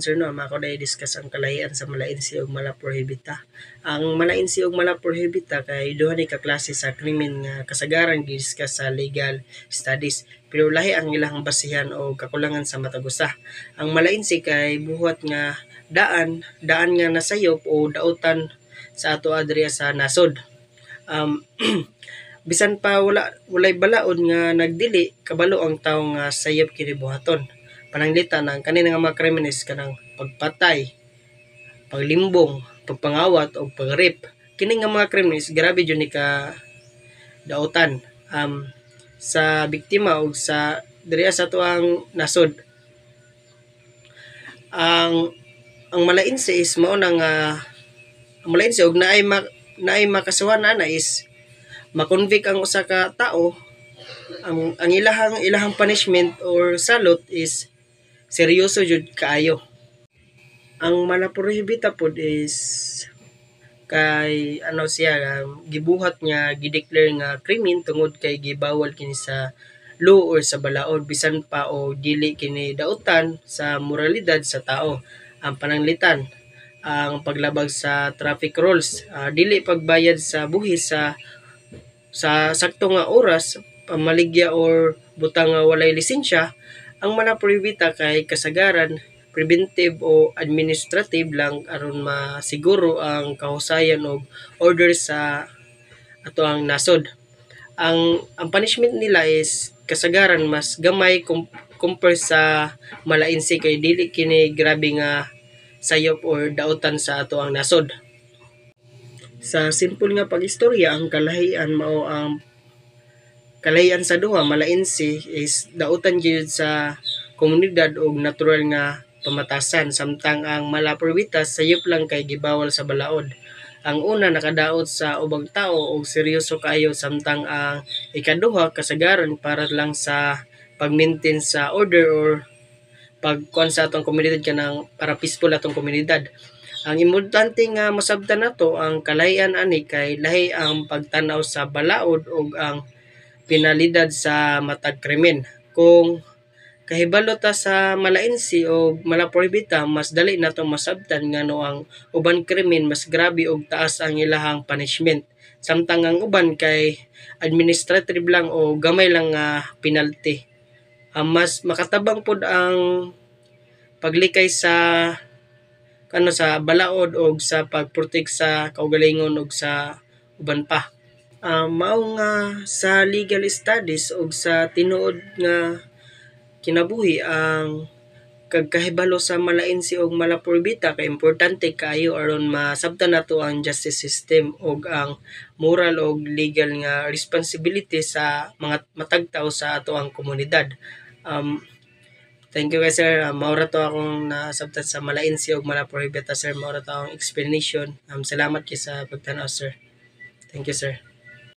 sir no, mako na i-discuss ang kalahian sa malainsi ug malaprohibita. Ang malainsi ug malaprohibita kay duha ni ka klase sa krimen nga kasagaran gi-discuss sa legal studies, pero lahi ang ilang basihan o kakulangan sa matag usa. Ang malainsi kay buhat nga daan nga nasayop o dautan sa ato adriya sa nasod. Bisan pa walay balaod nga nagdili kabalo ang tawo nga sayop kini buhaton. Pananglitan ang kanina nga mga krimenes kanang pagpatay, paglimbong, pagpangawat o pagrip. Kini nga mga krimenes grabe jud ni ka dautan sa biktima o sa diriya sa tuang nasod. Ang malainsi is mao na nga ang malainsi og naay makasuhan ana is makonvict ang usa ka tao. Ang ilahang punishment or salot is seryoso jud kaayo. Ang malaprohibita pod is kay siya gibuhat nga gideclare nga krimen tungod kay gibawal kini sa law or sa balaod bisan pa o dili kini dautan sa moralidad sa tao. Ang pananglitan, ang paglabag sa traffic rules, dili pagbayad sa buhis sa sakto nga oras, pamaligya or butang nga walay lisensya. Ang malaprohibita kay kasagaran preventive o administrative lang aron masiguro ang kahusayan og order sa ato ang nasod. Ang punishment nila is kasagaran mas gamay compare sa malainsi kay dili kini grabe nga sayop or dautan sa ato ang nasod. Sa simple nga pagistorya, ang kalahian mao ang kalahian sa duha. Malainsi is dautan gyud sa komunidad og natural nga pamatasan, samtang ang malaprohibita sayop lang kay gibawal sa balaod. Ang una nakadaot sa ubang tao og seryoso kaayo, samtang ang ikaduha kasagaran para lang sa pag-maintain sa order or pagkuan sa atong komunidad kanang para peaceful atong komunidad. Ang importante nga masabtan nato ang kalahian ani kay lahi ang pagtanaw sa balaod ug ang penalidad sa matag krimen. Kung kahibalo ta sa malainsi o malaprohibita, mas dali nato masabtan ngano ang uban krimen mas grabe og taas ang ilahang punishment, samtang ang uban kay administrative lang o gamay lang nga penalty. Mas makatabang pod ang paglikay sa sa balaod o sa pagprotect sa kaugalingon o sa uban pa. Mao nga sa legal studies o sa tinuod nga kinabuhi, ang kagkahibalo sa malainsi o malaprohibita kay importante kaayo aron masabtan nato ang justice system o ang moral o legal nga responsibility sa mga matagtaw sa ato ang komunidad. Thank you guys sir. Maura to akong nasabtan sa malainsi o malaprohibita sir. Maura to akong explanation. Salamat kay sa pagtanaw sir. Thank you sir.